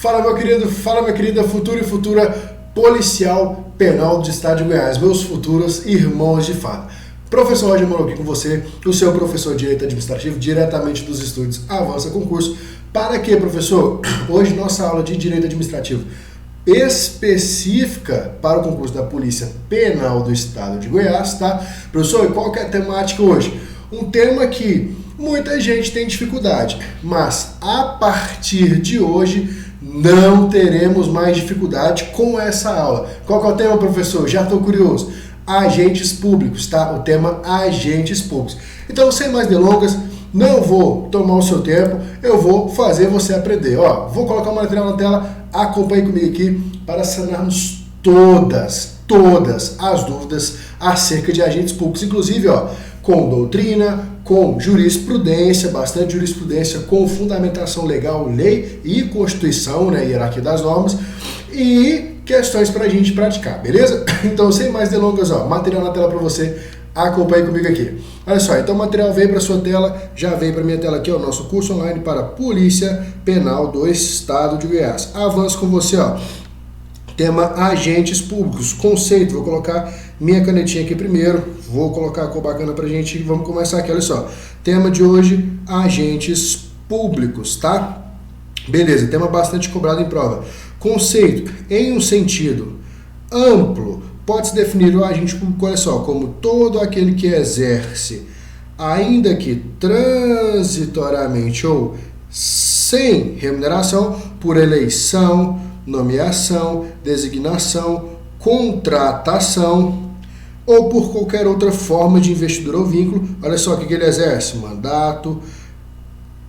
Fala meu querido, fala minha querida, futuro e futura policial penal do estado de Goiás, meus futuros irmãos de farda. Professor Roger Moro aqui com você, o seu professor de Direito Administrativo, diretamente dos estúdios Avança Concurso. Para quê, professor? Hoje nossa aula de Direito Administrativo específica para o concurso da Polícia Penal do estado de Goiás, tá? Professor, e qual que é a temática hoje? Um tema que muita gente tem dificuldade, mas a partir de hoje não teremos mais dificuldade com essa aula. Qual que é o tema, professor? Já estou curioso. Agentes públicos, tá? O tema agentes públicos. Então, sem mais delongas, não vou tomar o seu tempo, eu vou fazer você aprender. Ó, vou colocar o material na tela, acompanhe comigo aqui para sanarmos todas as dúvidas acerca de agentes públicos, inclusive, ó, com doutrina, com jurisprudência, bastante jurisprudência, com fundamentação legal, lei e constituição, né, hierarquia das normas, e questões para a gente praticar, beleza? Então, sem mais delongas, ó, material na tela para você, acompanhe comigo aqui. Olha só, então o material veio para sua tela, já veio para minha tela aqui, ó, o nosso curso online para Polícia Penal do Estado de Goiás. Avanço com você, ó. Tema agentes públicos, conceito, vou colocar minha canetinha aqui primeiro, vou colocar a cor bacana pra gente, vamos começar aqui, olha só. Tema de hoje, agentes públicos, tá? Beleza, tema bastante cobrado em prova. Conceito, em um sentido amplo, pode-se definir o agente público, olha só, como todo aquele que exerce, ainda que transitoriamente ou sem remuneração, por eleição, nomeação, designação, contratação ou por qualquer outra forma de investidura ou vínculo. Olha só o que ele exerce: mandato,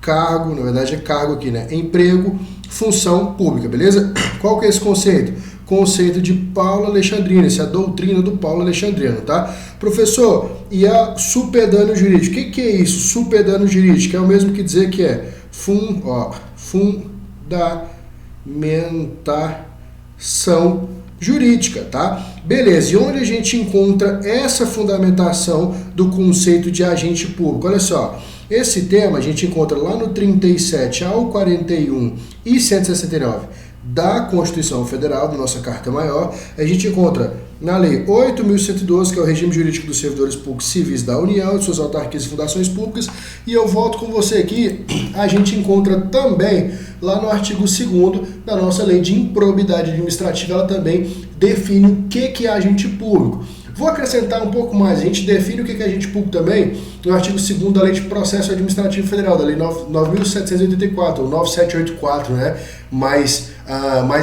cargo, na verdade é cargo aqui, né? Emprego, função pública, beleza? Qual que é esse conceito? Conceito de Paulo Alexandrino, essa é a doutrina do Paulo Alexandrino, tá? Professor, e a supedâneo jurídico? O que é isso? Supedâneo jurídico é o mesmo que dizer que é fundamentação jurídica, tá? Beleza, e onde a gente encontra essa fundamentação do conceito de agente público? Olha só, esse tema a gente encontra lá no 37 ao 41 e 169 da Constituição Federal, da nossa Carta Maior. A gente encontra na Lei 8.112, que é o regime jurídico dos servidores públicos civis da União e de suas autarquias e fundações públicas, e eu volto com você aqui, a gente encontra também lá no artigo 2º da nossa Lei de Improbidade Administrativa, ela também define o que é agente público. Vou acrescentar um pouco mais, a gente define o que é agente público também no artigo 2º da Lei de Processo Administrativo Federal, da Lei 9.784, ou 9784, né? Mais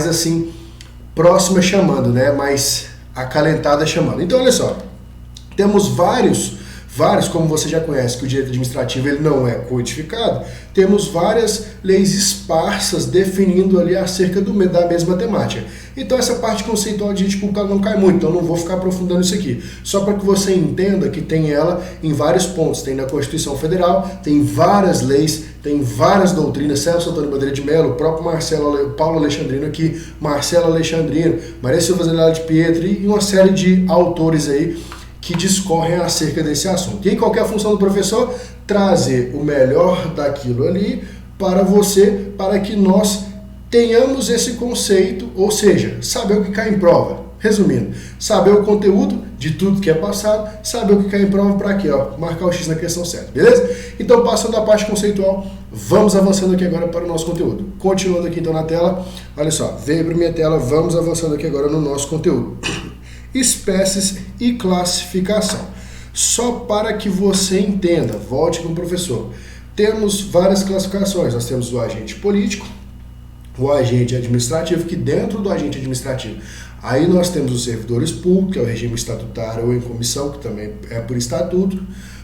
assim, próxima chamando, né? Mais acalentada chamando. Então, olha só, temos vários, como você já conhece, que o direito administrativo ele não é codificado, temos várias leis esparsas definindo ali acerca da mesma temática. Então essa parte conceitual de agente público não cai muito, então não vou ficar aprofundando isso aqui. Só para que você entenda que tem ela em vários pontos. Tem na Constituição Federal, tem várias leis, tem várias doutrinas, Celso Antônio Bandeira de Mello, o próprio Paulo Alexandrino aqui, Marcelo Alexandrino, Maria Silva Zanella de Pietri e uma série de autores aí que discorrem acerca desse assunto. E qual que é a função do professor? Trazer o melhor daquilo ali para você, para que nós tenhamos esse conceito, ou seja, saber o que cai em prova. Resumindo, saber o conteúdo de tudo que é passado, saber o que cai em prova para aqui, ó, marcar o X na questão certa, beleza? Então, passando da parte conceitual, vamos avançando aqui agora para o nosso conteúdo. Continuando aqui então na tela, olha só, veio para minha tela, vamos avançando aqui agora no nosso conteúdo. Espécies e classificação. Só para que você entenda, volte com o professor. Temos várias classificações, nós temos o agente político, o agente administrativo, que dentro do agente administrativo, aí nós temos os servidores públicos, que é o regime estatutário ou em comissão, que também é por estatuto,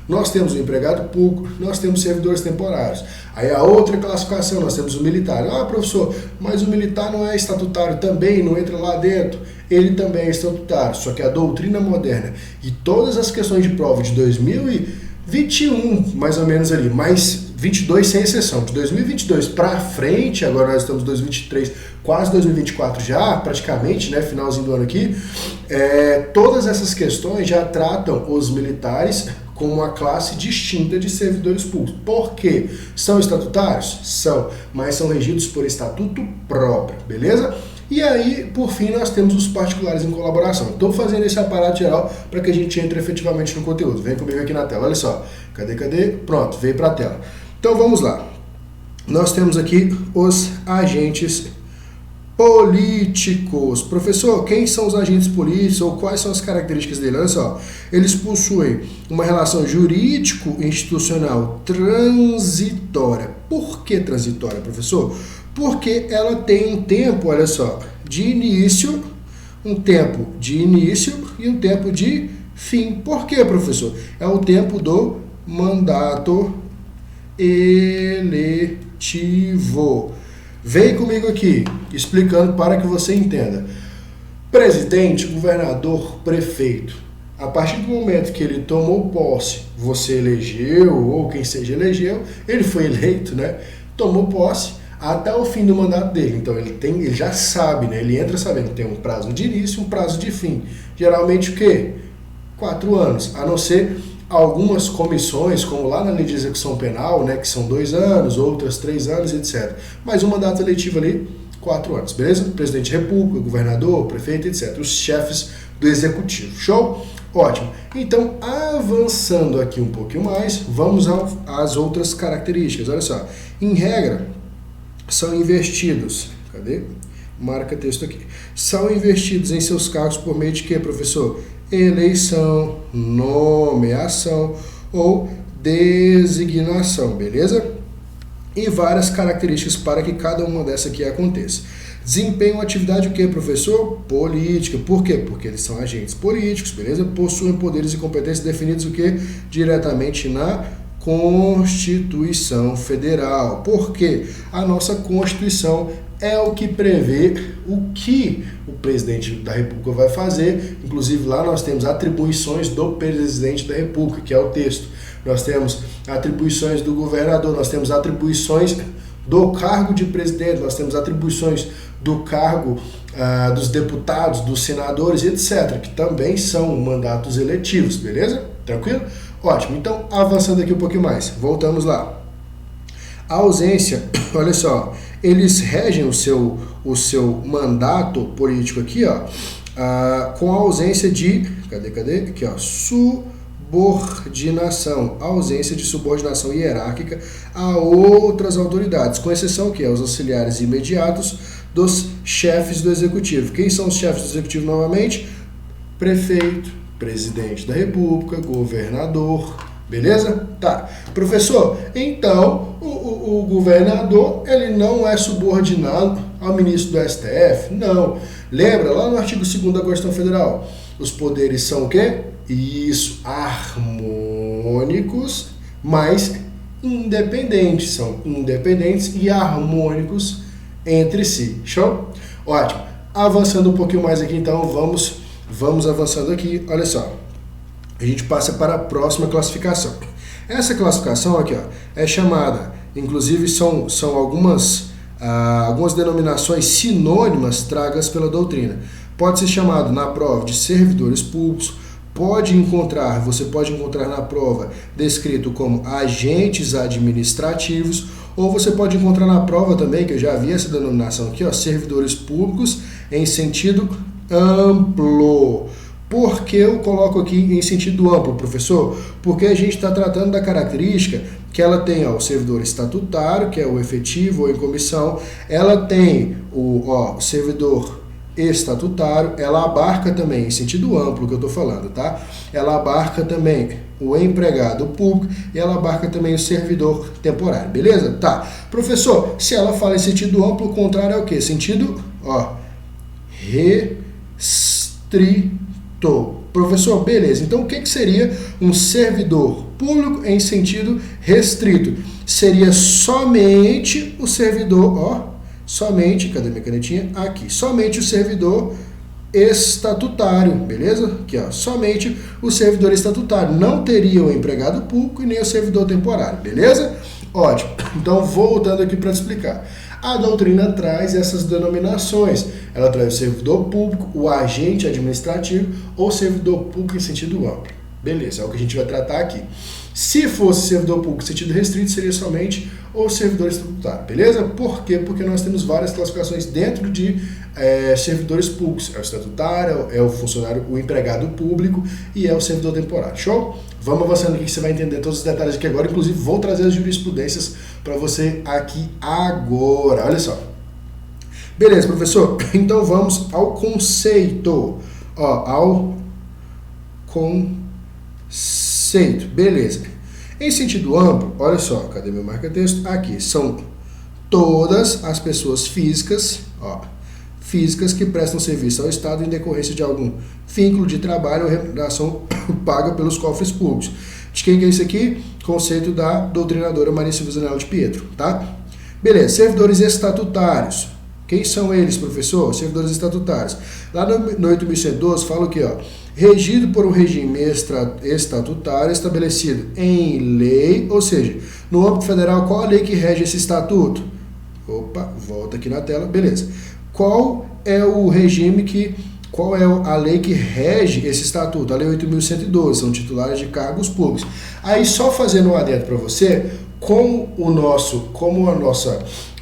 nós temos o empregado público, nós temos servidores temporários. Aí a outra classificação, nós temos o militar. Ah, professor, mas o militar não é estatutário também, não entra lá dentro. Ele também é estatutário, só que a doutrina moderna e todas as questões de prova de 2021, mais ou menos ali, mais 22 sem exceção, de 2022 para frente, agora nós estamos em 2023, quase 2024 já, praticamente, né, finalzinho do ano aqui, todas essas questões já tratam os militares como uma classe distinta de servidores públicos. Por quê? São estatutários? São, mas são regidos por estatuto próprio, beleza? E aí, por fim, nós temos os particulares em colaboração. Estou fazendo esse aparato geral para que a gente entre efetivamente no conteúdo. Vem comigo aqui na tela, olha só. Cadê? Pronto, veio para a tela. Então vamos lá. Nós temos aqui os agentes políticos. Professor, quem são os agentes políticos ou quais são as características dele? Olha só, eles possuem uma relação jurídico-institucional transitória. Por que transitória, professor? Porque ela tem um tempo, olha só, de início, um tempo de início e um tempo de fim. Por quê, professor? É o tempo do mandato eletivo. Vem comigo aqui, explicando para que você entenda. Presidente, governador, prefeito. A partir do momento que ele tomou posse, você elegeu, ou quem seja elegeu, ele foi eleito, né? Tomou posse até o fim do mandato dele. Então ele já sabe, né? Ele entra sabendo que tem um prazo de início e um prazo de fim. Geralmente o quê? 4 anos, a não ser algumas comissões, como lá na lei de execução penal, né, que são 2 anos, outras 3 anos, etc. Mas um mandato eletivo ali, 4 anos, beleza? Presidente da República, governador, prefeito, etc. Os chefes do executivo. Show? Ótimo. Então, avançando aqui um pouquinho mais, vamos às outras características. Olha só. Em regra, são investidos. Cadê? Marca texto aqui. São investidos em seus cargos por meio de quê, professor? Eleição, nomeação ou designação, beleza? E várias características para que cada uma dessas aqui aconteça. Desempenham atividade o quê, professor? Política. Por quê? Porque eles são agentes políticos, beleza? Possuem poderes e competências definidos o quê? Diretamente na Constituição Federal. Por quê? A nossa Constituição é o que prevê o que o presidente da República vai fazer. Inclusive lá nós temos atribuições do presidente da República, que é o texto. Nós temos atribuições do governador, nós temos atribuições do cargo de presidente, nós temos atribuições do cargo dos deputados, dos senadores, etc., que também são mandatos eletivos, beleza? Tranquilo? Ótimo. Então, avançando aqui um pouquinho mais, voltamos lá. A ausência, olha só, eles regem o seu mandato político aqui, ó, com a ausência de, cadê? Aqui, ó, subordinação, ausência de subordinação hierárquica a outras autoridades, com exceção o quê? Aos auxiliares imediatos dos chefes do executivo. Quem são os chefes do executivo novamente? Prefeito, presidente da República, governador, beleza? Tá. Professor, então o governador, ele não é subordinado ao ministro do STF? Não. Lembra, lá no artigo 2º da Constituição Federal, os poderes são o quê? Isso, harmônicos, mas independentes. São independentes e harmônicos entre si. Show? Ótimo. Avançando um pouquinho mais aqui, então, vamos avançando aqui. Olha só. A gente passa para a próxima classificação. Essa classificação aqui, ó, é chamada, inclusive são algumas denominações sinônimas tragas pela doutrina. Pode ser chamado na prova de servidores públicos, você pode encontrar na prova descrito como agentes administrativos, ou você pode encontrar na prova também, que eu já vi essa denominação aqui, ó, servidores públicos em sentido amplo. Por que eu coloco aqui em sentido amplo, professor? Porque a gente está tratando da característica que ela tem o servidor estatutário, que é o efetivo ou em comissão, ela tem o servidor estatutário, ela abarca também, em sentido amplo que eu estou falando, tá? Ela abarca também o empregado público e ela abarca também o servidor temporário, beleza? Tá. Professor, se ela fala em sentido amplo, o contrário é o quê? Sentido, restrito. Professor, beleza. Então, o que seria um servidor público em sentido restrito? Seria somente o servidor, cadê minha canetinha? Aqui. Somente o servidor estatutário, beleza? Aqui, ó. Somente o servidor estatutário. Não teria o empregado público e nem o servidor temporário, beleza? Ótimo. Então, voltando aqui para te explicar. A doutrina traz essas denominações. Ela traz o servidor público, o agente administrativo ou servidor público em sentido amplo. Beleza, é o que a gente vai tratar aqui. Se fosse servidor público em sentido restrito, seria somente o servidor estatutário, beleza? Por quê? Porque nós temos várias classificações dentro de servidores públicos. É o estatutário, é o funcionário, o empregado público e é o servidor temporário. Show? Vamos avançando aqui que você vai entender todos os detalhes aqui agora. Inclusive, vou trazer as jurisprudências para você aqui agora. Olha só. Beleza, professor? Então vamos ao conceito. Ao conceito. Beleza. Em sentido amplo, olha só, cadê meu marca-texto? Aqui, são todas as pessoas físicas, físicas que prestam serviço ao Estado em decorrência de algum vínculo de trabalho ou remuneração paga pelos cofres públicos. De quem que é isso aqui? Conceito da doutrinadora Maria Silvia Zanella de Pietro, tá? Beleza, servidores estatutários. Quem são eles, professor? Servidores estatutários. Lá no 8.112 fala o quê? Regido por um regime estatutário estabelecido em lei, ou seja, no âmbito federal, qual a lei que rege esse estatuto? Opa, volta aqui na tela, beleza. Qual é o regime qual é a lei que rege esse estatuto? A lei 8.112, são titulares de cargos públicos. Aí, só fazendo um adendo para você,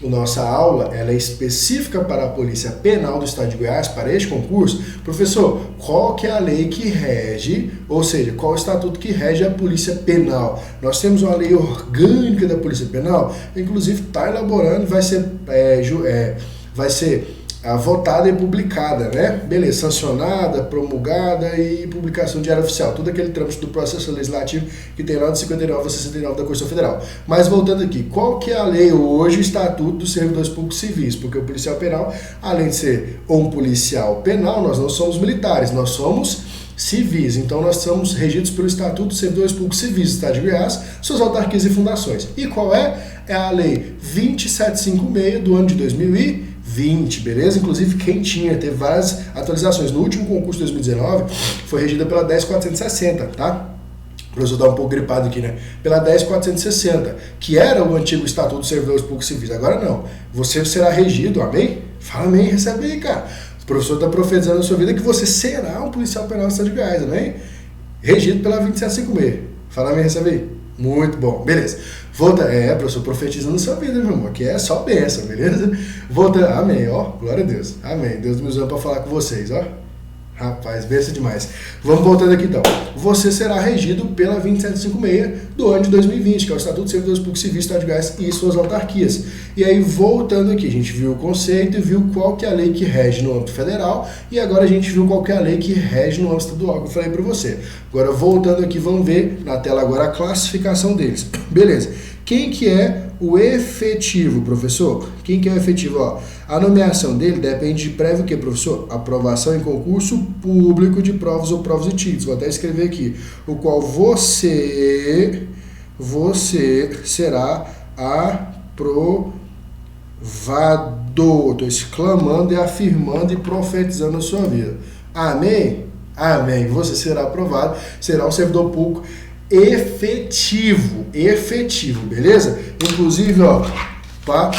a nossa aula ela é específica para a Polícia Penal do Estado de Goiás, para este concurso, professor, qual que é a lei que rege, ou seja, qual o estatuto que rege a Polícia Penal? Nós temos uma lei orgânica da Polícia Penal, inclusive está elaborando, vai ser votada e publicada, né? Beleza, sancionada, promulgada e publicação diária oficial. Tudo aquele trâmite do processo legislativo que tem lá do 59 a 69 da Constituição Federal. Mas voltando aqui, qual que é a lei hoje, o Estatuto dos Servidores Públicos Civis? Porque o policial penal, além de ser um policial penal, nós não somos militares, nós somos civis. Então nós somos regidos pelo Estatuto dos Servidores Públicos Civis do Estado de Goiás, suas autarquias e fundações. E qual é? É a Lei 2756 do ano de 2020, beleza? Inclusive teve várias atualizações. No último concurso de 2019 foi regida pela 10.460, tá? O professor tá um pouco gripado aqui, né? Pela 10.460, que era o antigo Estatuto dos Servidores Públicos Civis. Agora não. Você será regido, amém? Fala amém, recebe aí, cara. O professor está profetizando na sua vida que você será um policial penal do Estado de Goiás, amém? Regido pela 2756. Fala amém, recebe aí. Muito bom, beleza. Professor, profetizando na sua vida, meu irmão. Aqui é só bênção, beleza? Amém, glória a Deus. Amém. Deus me usou para falar com vocês, Rapaz, bênção demais. Vamos voltando aqui então. Você será regido pela 2756 do ano de 2020, que é o Estatuto dos Servidores Públicos Civis do Estado de Goiás e suas autarquias. E aí, voltando aqui, a gente viu o conceito e viu qual que é a lei que rege no âmbito federal, e agora a gente viu qual que é a lei que rege no âmbito estadual, que eu falei para você. Agora, voltando aqui, vamos ver na tela agora a classificação deles. Beleza. Quem que é o efetivo, professor? Quem que é o efetivo? A nomeação dele depende de prévio o quê, professor? Aprovação em concurso público de provas ou provas e títulos. Vou até escrever aqui. O qual você será aprovado. Estou exclamando e afirmando e profetizando a sua vida. Amém? Amém. Você será aprovado, será um servidor público efetivo, beleza? Inclusive, para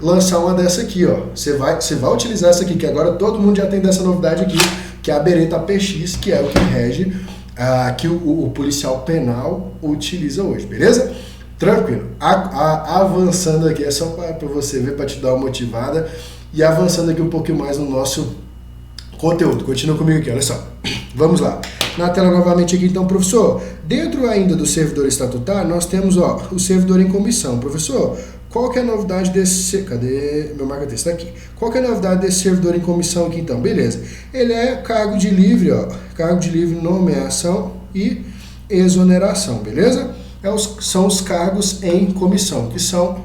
lançar uma dessa aqui, você vai utilizar essa aqui, que agora todo mundo já tem dessa novidade aqui, que é a Beretta PX, que é o que rege, que o policial penal utiliza hoje, beleza? Tranquilo. Avançando aqui, é só para você ver, para te dar uma motivada, e avançando aqui um pouquinho mais no nosso conteúdo. Continua comigo aqui, olha só. Vamos lá. Na tela novamente aqui, então, professor, dentro ainda do servidor estatutário, nós temos, o servidor em comissão. Professor, qual que é a novidade desse... Cadê meu marca-texto? Tá aqui. Qual que é a novidade desse servidor em comissão aqui, então? Beleza. Ele é cargo de livre, cargo de livre nomeação e exoneração, beleza? São os cargos em comissão, que são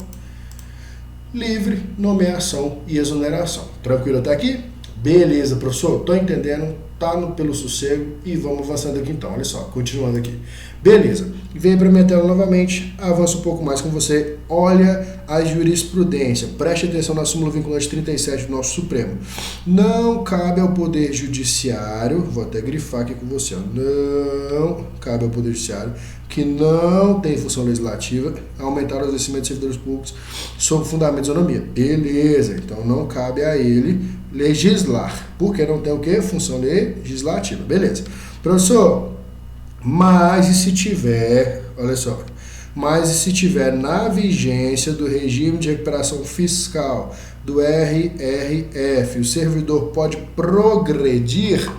livre, nomeação e exoneração. Tranquilo até aqui? Beleza, professor, tô entendendo, tá pelo sossego e vamos avançando aqui então, olha só, continuando aqui. Beleza, vem para minha tela novamente, avança um pouco mais com você, olha a jurisprudência, preste atenção na súmula vinculante 37 do nosso Supremo. Não cabe ao Poder Judiciário, vou até grifar aqui com você, não cabe ao Poder Judiciário, que não tem função legislativa, aumentar os vencimentos de servidores públicos sob fundamento de isonomia. Beleza, então não cabe a ele legislar, porque não tem o quê? Função legislativa. Beleza. Professor, Mas e se tiver, olha só, mas e se tiver na vigência do regime de recuperação fiscal do RRF, o servidor pode progredir?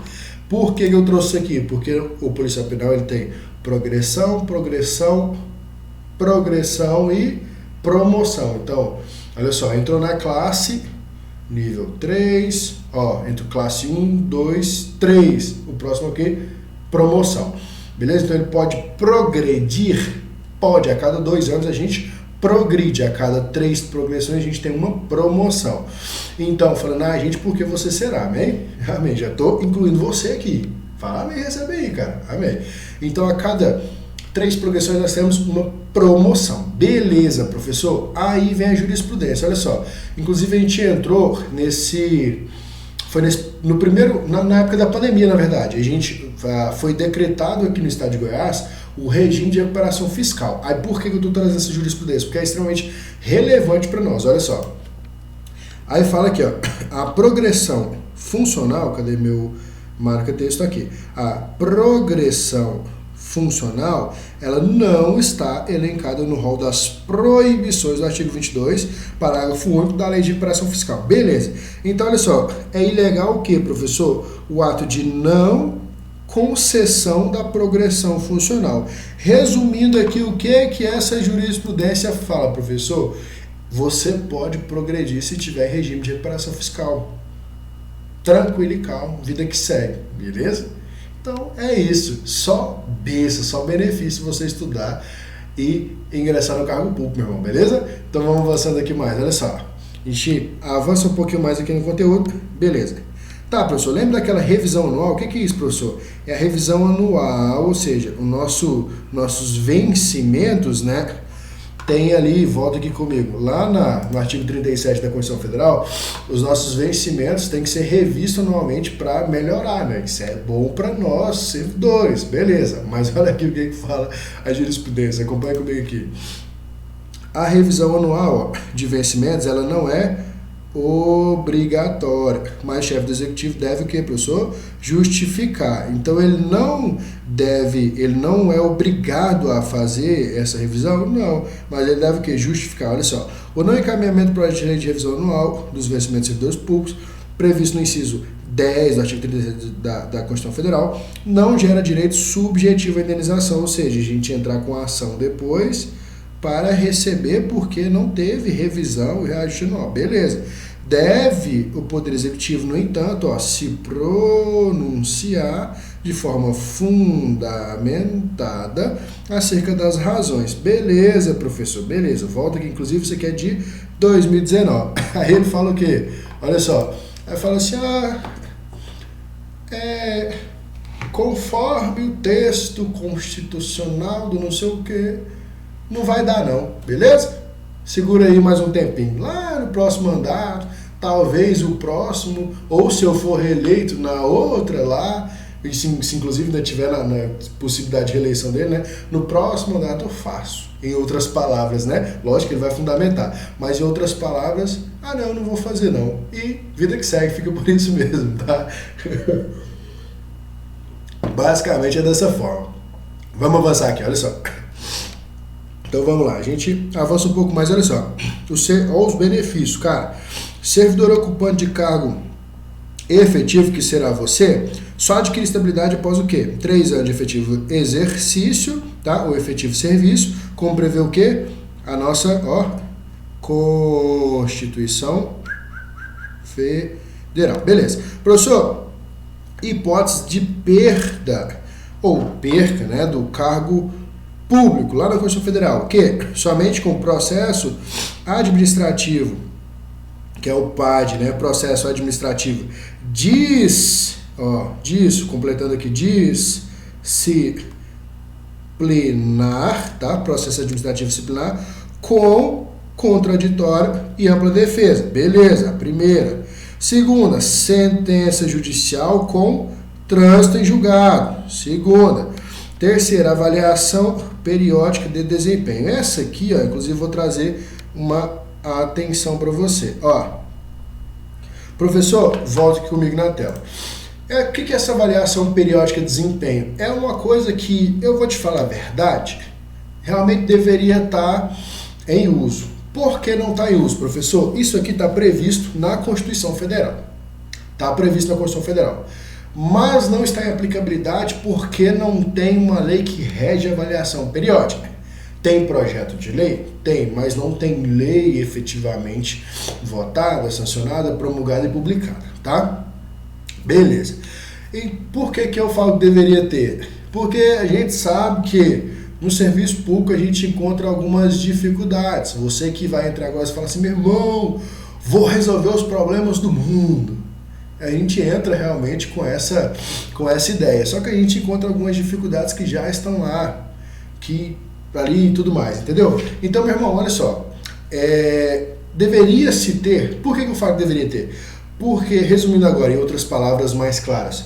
Por que eu trouxe aqui? Porque o policial penal ele tem progressão, progressão, progressão e promoção. Então, olha só, entrou na classe nível 3, entre classe 1, 2, 3. O próximo aqui, promoção. Beleza? Então ele pode progredir, pode, a cada 2 anos a gente progride, a cada 3 progressões a gente tem uma promoção. Então, falando a gente, porque você será, amém? Amém, já estou incluindo você aqui. Fala amém, recebe aí, cara, amém. Então, a cada 3 progressões nós temos uma promoção. Beleza, professor? Aí vem a jurisprudência, olha só. Inclusive a gente entrou no primeiro, na época da pandemia, na verdade, a gente foi decretado aqui no estado de Goiás o regime de recuperação fiscal. Aí por que eu estou trazendo essa jurisprudência? Porque é extremamente relevante para nós, olha só. Aí fala aqui, a progressão funcional, cadê meu marca-texto aqui? A progressão funcional, ela não está elencada no rol das proibições do artigo 22, parágrafo único da Lei de Recuperação Fiscal. Beleza. Então, olha só, é ilegal o que, professor? O ato de não concessão da progressão funcional. Resumindo aqui, o que é que essa jurisprudência fala, professor? Você pode progredir se tiver regime de recuperação fiscal. Tranquilo e calmo, vida que segue, beleza? Então é isso, só benefício você estudar e ingressar no cargo público, meu irmão, beleza? Então vamos avançando aqui mais, olha só. A gente avança um pouquinho mais aqui no conteúdo, beleza. Tá, professor, lembra daquela revisão anual? O que é isso, professor? É a revisão anual, ou seja, nossos vencimentos, né? Tem ali, volta aqui comigo, lá no artigo 37 da Constituição Federal, os nossos vencimentos têm que ser revistos anualmente para melhorar, né? Isso é bom para nós, servidores, beleza. Mas olha aqui o que fala a jurisprudência, acompanha comigo aqui. A revisão anual de vencimentos, ela não é obrigatória, mas o chefe do executivo deve o que, professor? Justificar. Então ele não é obrigado a fazer essa revisão? Não, mas ele deve o que? Justificar. Olha só, o não encaminhamento do projeto de lei de revisão anual dos vencimentos de servidores públicos, previsto no inciso 10 do artigo 37 da Constituição Federal, não gera direito subjetivo à indenização, ou seja, a gente entrar com a ação depois para receber porque não teve revisão e reajuste anual. Beleza. Deve o Poder Executivo, no entanto, se pronunciar de forma fundamentada acerca das razões. Beleza, professor, beleza. Volta aqui, inclusive isso aqui é de 2019. Aí ele fala o quê? Olha só. Aí fala assim, conforme o texto constitucional do não sei o quê, não vai dar não, beleza? Segura aí mais um tempinho. Lá no próximo mandato, talvez o próximo, ou se eu for reeleito na outra lá, e se inclusive ainda tiver na possibilidade de reeleição dele, né? No próximo mandato eu faço. Em outras palavras, né? Lógico que ele vai fundamentar. Mas em outras palavras, não vou fazer não. E vida que segue, fica por isso mesmo, tá? Basicamente é dessa forma. Vamos avançar aqui, olha só. Então vamos lá, a gente avança um pouco mais, olha só. Olha os benefícios, cara. Servidor ocupante de cargo efetivo, que será você, só adquire estabilidade após o quê? 3 anos de efetivo exercício, tá? O efetivo serviço, como prevê o quê? A nossa, Constituição Federal. Beleza. Professor, hipótese de perda ou perca, né, do cargo público, lá na Constituição Federal, que somente com processo administrativo, que é o PAD, né, processo administrativo completando aqui, disciplinar, tá, processo administrativo disciplinar, com contraditório e ampla defesa, beleza, primeira. Segunda, sentença judicial com trânsito em julgado, segunda. Terceira, avaliação periódica de desempenho. Essa aqui, inclusive vou trazer uma atenção para você. Professor, volte aqui comigo na tela. O que é essa avaliação periódica de desempenho? É uma coisa que, eu vou te falar a verdade, realmente deveria estar em uso. Por que não está em uso, professor? Isso aqui está previsto na Constituição Federal. Está previsto na Constituição Federal. Mas não está em aplicabilidade porque não tem uma lei que rege a avaliação periódica. Tem projeto de lei? Tem, mas não tem lei efetivamente votada, sancionada, promulgada e publicada, tá? Beleza. E por que eu falo que deveria ter? Porque a gente sabe que no serviço público a gente encontra algumas dificuldades. Você que vai entrar agora e fala assim, meu irmão, vou resolver os problemas do mundo. A gente entra realmente com essa ideia. Só que a gente encontra algumas dificuldades que já estão lá, que ali e tudo mais, entendeu? Então, meu irmão, olha só. Deveria-se ter. Por que eu falo que deveria ter? Porque, resumindo agora em outras palavras mais claras,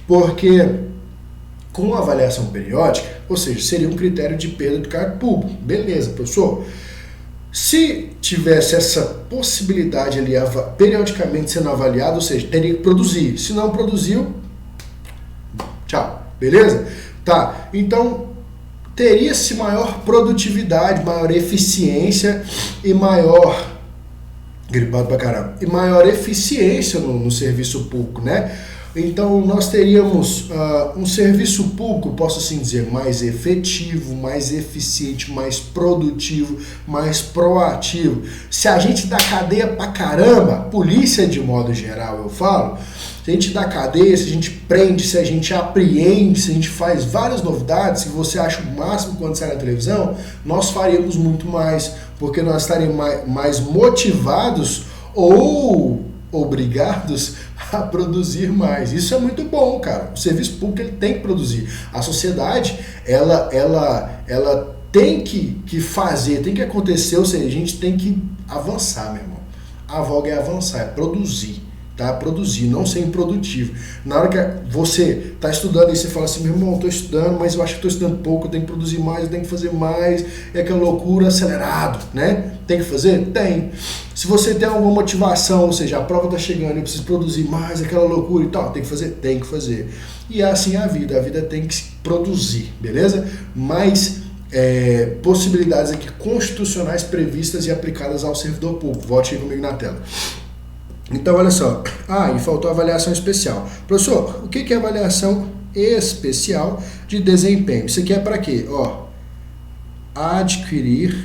porque com a avaliação periódica, ou seja, seria um critério de perda do cargo público. Beleza, professor? Se tivesse essa possibilidade ali periodicamente sendo avaliado, ou seja, teria que produzir. Se não produziu, tchau. Beleza? Tá. Então, teria-se maior produtividade, maior eficiência e maior... gripado pra caramba. E maior eficiência no serviço público, né? Então, nós teríamos um serviço público, posso assim dizer, mais efetivo, mais eficiente, mais produtivo, mais proativo. Se a gente dá cadeia pra caramba, polícia de modo geral eu falo, se a gente dá cadeia, se a gente prende, se a gente apreende, se a gente faz várias novidades, se você acha o máximo quando sai na televisão, nós faríamos muito mais, porque nós estaríamos mais motivados ou obrigados a produzir mais. Isso é muito bom, cara. O serviço público ele tem que produzir. A sociedade, ela tem que fazer, tem que acontecer, ou seja, a gente tem que avançar, meu irmão. A voga é avançar, é produzir. Tá? Produzir, não ser improdutivo. Na hora que você está estudando e você fala assim, meu irmão, estou estudando, mas eu acho que estou estudando pouco, eu tenho que produzir mais, eu tenho que fazer mais, é aquela loucura, acelerado, né? Tem que fazer? Tem. Se você tem alguma motivação, ou seja, a prova está chegando, eu preciso produzir mais, aquela loucura e tal, tem que fazer? Tem que fazer. E é assim a vida tem que produzir, beleza? Mas possibilidades aqui constitucionais previstas e aplicadas ao servidor público. Volte aí comigo na tela. Então, olha só. E faltou a avaliação especial. Professor, o que é avaliação especial de desempenho? Isso aqui é para quê? Adquirir,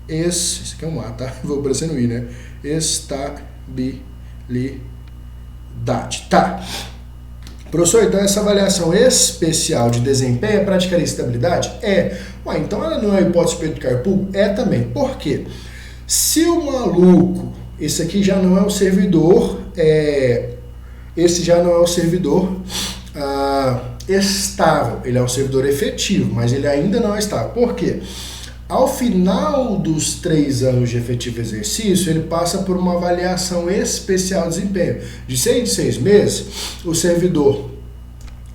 isso aqui é um A, tá? Vou parecendo I, né? Estabilidade. Tá. Professor, então essa avaliação especial de desempenho é para adquirir estabilidade? Então ela não é hipótese de perda do cargo público? É também. Por quê? Se o maluco, esse aqui já não é o servidor, esse já não é o servidor estável, ele é um servidor efetivo, mas ele ainda não é estável. Por quê? Ao final dos 3 anos de efetivo exercício, ele passa por uma avaliação especial de desempenho. De 6 meses, o servidor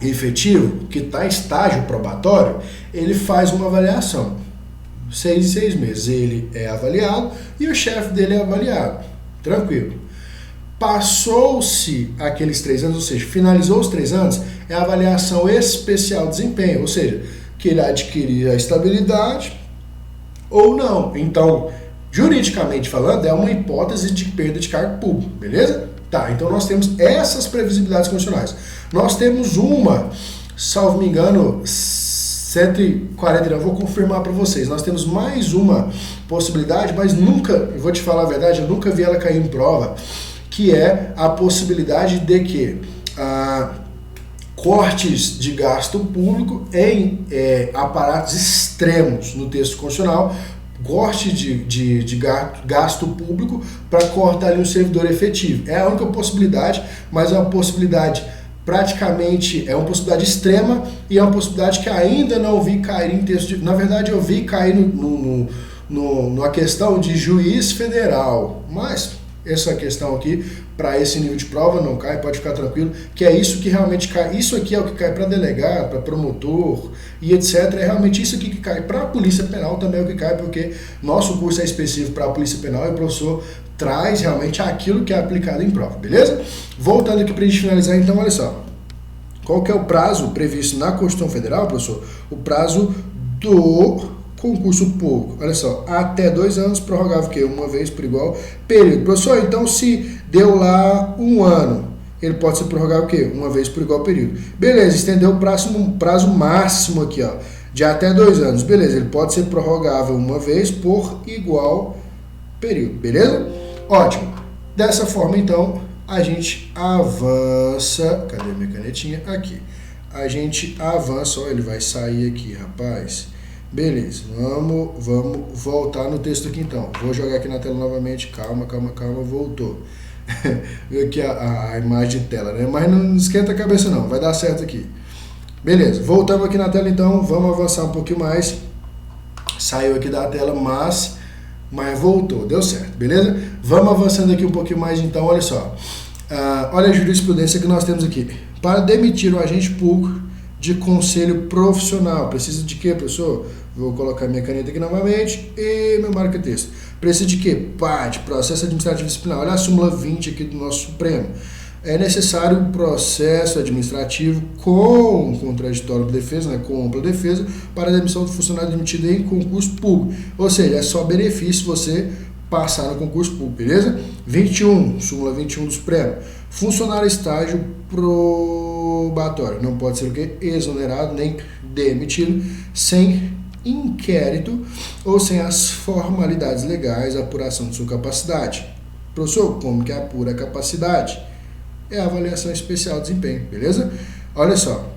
efetivo, que está em estágio probatório, ele faz uma avaliação. 6 meses ele é avaliado e o chefe dele é avaliado. Tranquilo. Passou-se aqueles 3 anos, ou seja, finalizou os 3 anos, é a avaliação especial de desempenho, ou seja, que ele adquirir a estabilidade ou não. Então, juridicamente falando, é uma hipótese de perda de cargo público, beleza? Tá, então nós temos essas previsibilidades constitucionais. Nós temos uma, salvo me engano, 149, vou confirmar para vocês. Nós temos mais uma possibilidade, mas nunca, eu vou te falar a verdade, eu nunca vi ela cair em prova, que é a possibilidade de que cortes de gasto público em aparatos extremos no texto constitucional, corte de gasto público para cortar ali um servidor efetivo. É a única possibilidade, mas é uma possibilidade praticamente, é uma possibilidade extrema e é uma possibilidade que ainda não vi cair em texto na verdade eu vi cair numa questão de juiz federal, mas essa questão aqui, para esse nível de prova não cai, pode ficar tranquilo, que é isso que realmente cai, isso aqui é o que cai para delegado, para promotor e etc, é realmente isso aqui que cai. Para a Polícia Penal também é o que cai, porque nosso curso é específico para a Polícia Penal e o professor traz realmente aquilo que é aplicado em prova, beleza? Voltando aqui para a gente finalizar, então, olha só. Qual que é o prazo previsto na Constituição Federal, professor? O prazo do concurso público. Olha só, até 2 anos, prorrogável o quê? Uma vez por igual período. Professor, então se deu lá 1 ano, ele pode ser prorrogável o quê? Uma vez por igual período. Beleza, estendeu o prazo máximo aqui, ó, de até 2 anos. Beleza, ele pode ser prorrogável uma vez por igual período. Beleza? Ótimo. Dessa forma, então, a gente avança. Cadê minha canetinha? Aqui. A gente avança. Ó, ele vai sair aqui, rapaz. Beleza. Vamos voltar no texto aqui, então. Vou jogar aqui na tela novamente. Calma. Voltou. Viu aqui a imagem de tela, né? Mas não esquenta a cabeça, não. Vai dar certo aqui. Beleza. Voltamos aqui na tela, então. Vamos avançar um pouquinho mais. Saiu aqui da tela, mas voltou, deu certo, beleza? Vamos avançando aqui um pouquinho mais, então, olha só. Olha a jurisprudência que nós temos aqui. Para demitir um agente público de conselho profissional, precisa de quê, professor? Vou colocar minha caneta aqui novamente e meu marca-texto. Precisa de quê? De processo administrativo disciplinar. Olha a súmula 20 aqui do nosso Supremo. É necessário um processo administrativo com contraditório de defesa, né, com ampla defesa, para a demissão do funcionário demitido em concurso público. Ou seja, é só benefício você passar no concurso público, beleza? 21, súmula 21 do Supremo. Funcionário estágio probatório. Não pode ser o quê? Exonerado nem demitido sem inquérito ou sem as formalidades legais, a apuração de sua capacidade. Professor, como que apura a capacidade? É a avaliação especial de desempenho, beleza? Olha só.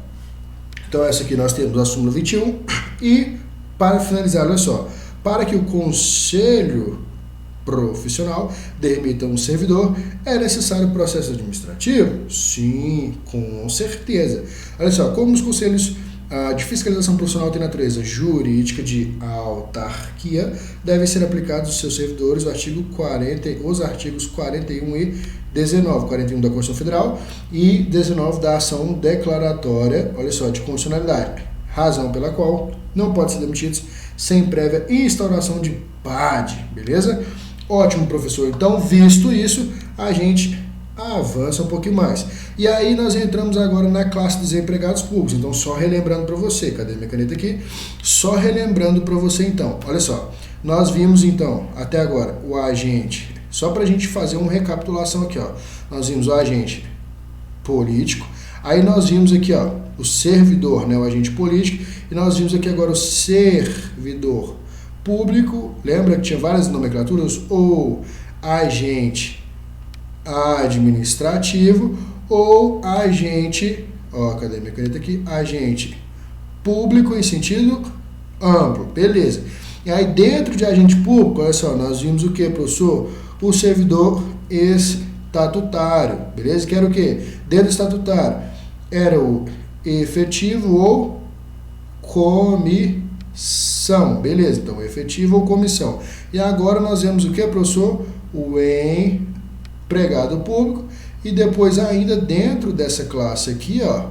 Então, essa aqui nós temos a súmula 21. E, para finalizar, olha só. Para que o conselho profissional demita um servidor, é necessário processo administrativo? Sim, com certeza. Olha só, como os conselhos de fiscalização profissional tem natureza jurídica de autarquia, devem ser aplicados aos seus servidores os artigos 41 e 19, 41 da Constituição Federal e 19 da ação declaratória, olha só, de constitucionalidade, razão pela qual não pode ser demitidos sem prévia instauração de PAD, beleza? Ótimo, professor. Então, visto isso, a gente avança um pouquinho mais. E aí nós entramos agora na classe dos empregados públicos. Então, só relembrando para você, cadê minha caneta aqui? Só relembrando para você, então, olha só. Nós vimos, então, até agora, o agente, só para a gente fazer uma recapitulação aqui, ó. Nós vimos o agente político, aí nós vimos aqui, ó, o servidor, né, o agente político, e nós vimos aqui agora o servidor público, lembra que tinha várias nomenclaturas, ou agente administrativo, ou agente, ó, cadê minha caneta aqui? Agente público em sentido amplo, beleza. E aí dentro de agente público, olha só, nós vimos o que, professor? O servidor estatutário, beleza? Que era o que? Dentro do estatutário, era o efetivo ou comissão, beleza? Então, efetivo ou comissão. E agora nós vemos o que, professor? O empregado público. E depois ainda dentro dessa classe aqui, ó,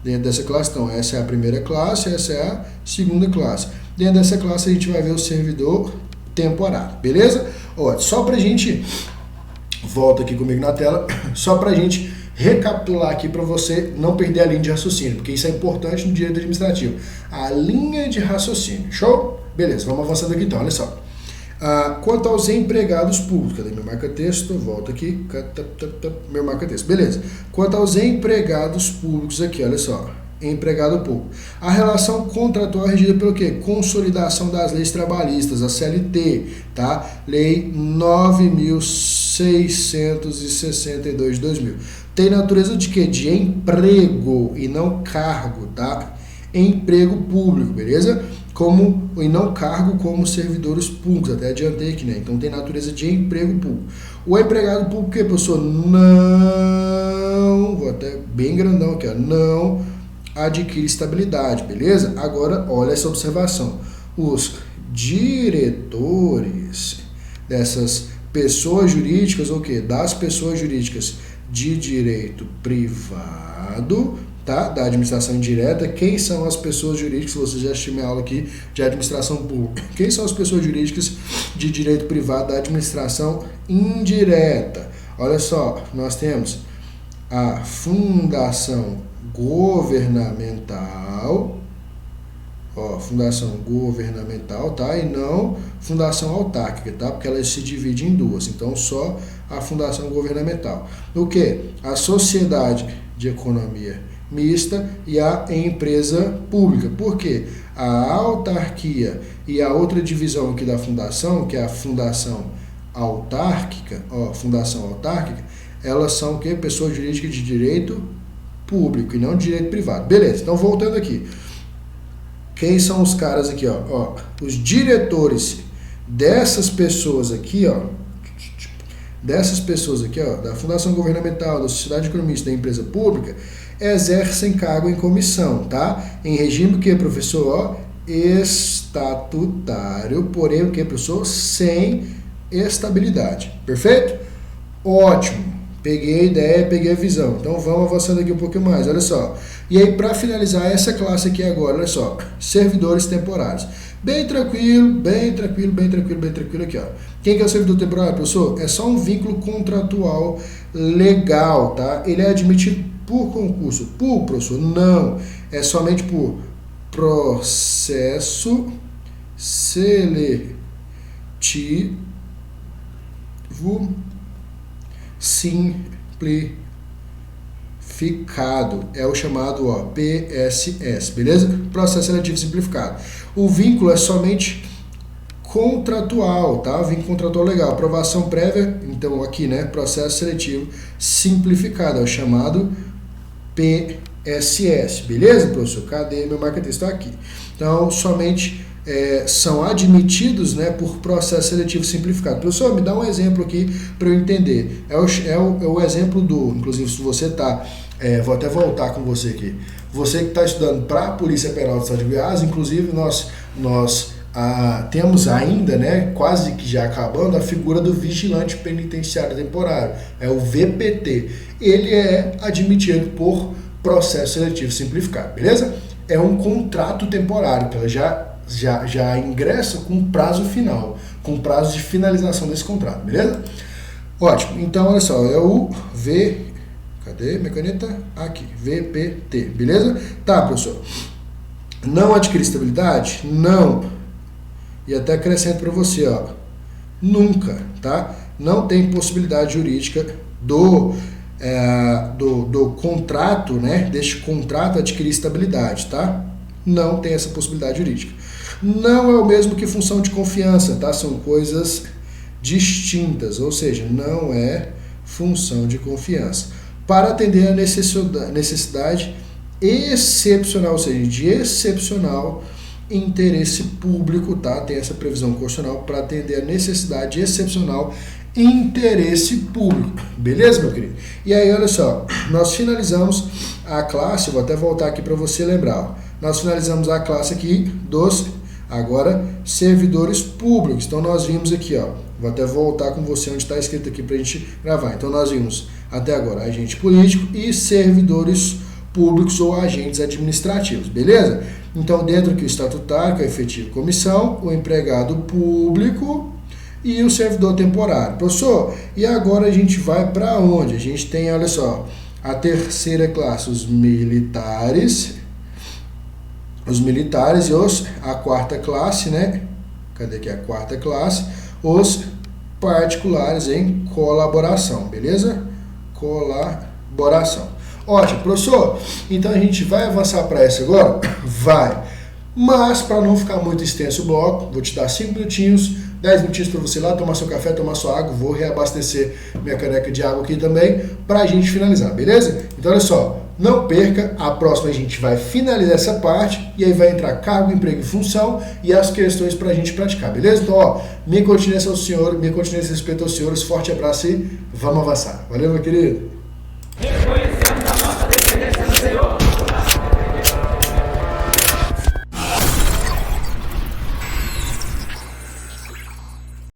dentro dessa classe, então, essa é a primeira classe, essa é a segunda classe. Dentro dessa classe a gente vai ver o servidor temporário, beleza? Ó, só pra gente, volta aqui comigo na tela, só pra gente recapitular aqui para você não perder a linha de raciocínio, porque isso é importante no direito administrativo. A linha de raciocínio, show? Beleza, vamos avançando aqui então, olha só. Quanto aos empregados públicos, cadê meu marca-texto? Volta aqui, meu marca-texto, beleza. Quanto aos empregados públicos aqui, olha só, empregado público. A relação contratual é regida pelo quê? Consolidação das leis trabalhistas, a CLT, tá? Lei 9.662 de 2000. Tem natureza de quê? De emprego e não cargo, tá? Emprego público, beleza? E não cargo como servidores públicos, até adiantei aqui, né? Então tem natureza de emprego público. O empregado público, o que, professor? Não, vou até bem grandão aqui, ó, não adquire estabilidade, beleza? Agora, olha essa observação. Os diretores dessas pessoas jurídicas, ou o quê? Das pessoas jurídicas de direito privado, tá? Da administração indireta. Quem são as pessoas jurídicas? Você já assistiu minha aula aqui de administração pública. Quem são as pessoas jurídicas de direito privado da administração indireta? Olha só, nós temos a fundação governamental, fundação governamental, tá? E não fundação autárquica, tá? Porque ela se divide em duas, então só a fundação governamental. O que? A sociedade de economia mista e a empresa pública. Por quê? A autarquia e a outra divisão aqui da fundação, que é a fundação autárquica, elas são o quê? Pessoas jurídicas de direito público e não de direito privado. Beleza, então voltando aqui. Quem são os caras aqui, os diretores dessas pessoas aqui, da fundação governamental, da sociedade economista, da empresa pública, exercem cargo em comissão, tá? Em regime que, professor, estatutário, porém o que, professor? Sem estabilidade. Perfeito? Ótimo. Peguei a ideia, peguei a visão. Então vamos avançando aqui um pouquinho mais, olha só. E aí, para finalizar essa classe aqui agora, olha só, servidores temporários. Bem tranquilo aqui, ó. Quem que é o servidor temporário, professor? É só um vínculo contratual legal, tá? Ele é admitido por concurso. Por, professor? Não. É somente por processo seletivo simplificado, é o chamado PSS, beleza? Processo seletivo simplificado. O vínculo é somente contratual, tá? Vínculo contratual legal, aprovação prévia, então aqui, né? Processo seletivo simplificado, é o chamado PSS, beleza, professor? Cadê meu marca-texto? Está aqui. Então, somente são admitidos, né, por processo seletivo simplificado. Professor, me dá um exemplo aqui para eu entender. É o exemplo inclusive, se você está, vou até voltar com você aqui, você que está estudando para a Polícia Penal do Estado de Goiás, inclusive nós temos ainda, né, quase que já acabando, a figura do vigilante penitenciário temporário, é o VPT. Ele é admitido por processo seletivo simplificado, beleza? É um contrato temporário, que ela já ingressa com prazo final, com prazo de finalização desse contrato, beleza? Ótimo, então olha só, é o cadê minha caneta? Aqui, VPT, beleza? Tá, professor. Não adquire estabilidade? Não. E até acrescento para você, nunca, tá? Não tem possibilidade jurídica do contrato, né? Deste contrato adquirir estabilidade, tá? Não tem essa possibilidade jurídica. Não é o mesmo que função de confiança, tá? São coisas distintas, ou seja, não é função de confiança. Para atender a necessidade excepcional, ou seja, de excepcional interesse público, tá? Tem essa previsão constitucional para atender a necessidade excepcional interesse público. Beleza, meu querido? E aí, olha só, nós finalizamos a classe, vou até voltar aqui para você lembrar, nós finalizamos a classe aqui dos, agora, servidores públicos. Então, nós vimos aqui, vou até voltar com você onde está escrito aqui para a gente gravar. Então, nós vimos até agora agente político e servidores públicos ou agentes administrativos, beleza? Então, dentro aqui o estatutário, que é a efetiva comissão, o empregado público e o servidor temporário. Professor, e agora a gente vai para onde? A gente tem, olha só, a terceira classe, os militares e a quarta classe, né? Cadê aqui a quarta classe? Os particulares em colaboração, beleza? Colaboração. Ótimo, professor. Então a gente vai avançar para essa agora? Vai. Mas para não ficar muito extenso o bloco, vou te dar 5 minutinhos, 10 minutinhos para você ir lá tomar seu café, tomar sua água. Vou reabastecer minha caneca de água aqui também para a gente finalizar, beleza? Então olha só. Não perca, a próxima a gente vai finalizar essa parte e aí vai entrar cargo, emprego e função e as questões para a gente praticar, beleza? Então, minha continência ao senhor, minha continência e respeito aos senhores, forte abraço e vamos avançar. Valeu, meu querido! Reconhecemos a nossa dependência do Senhor.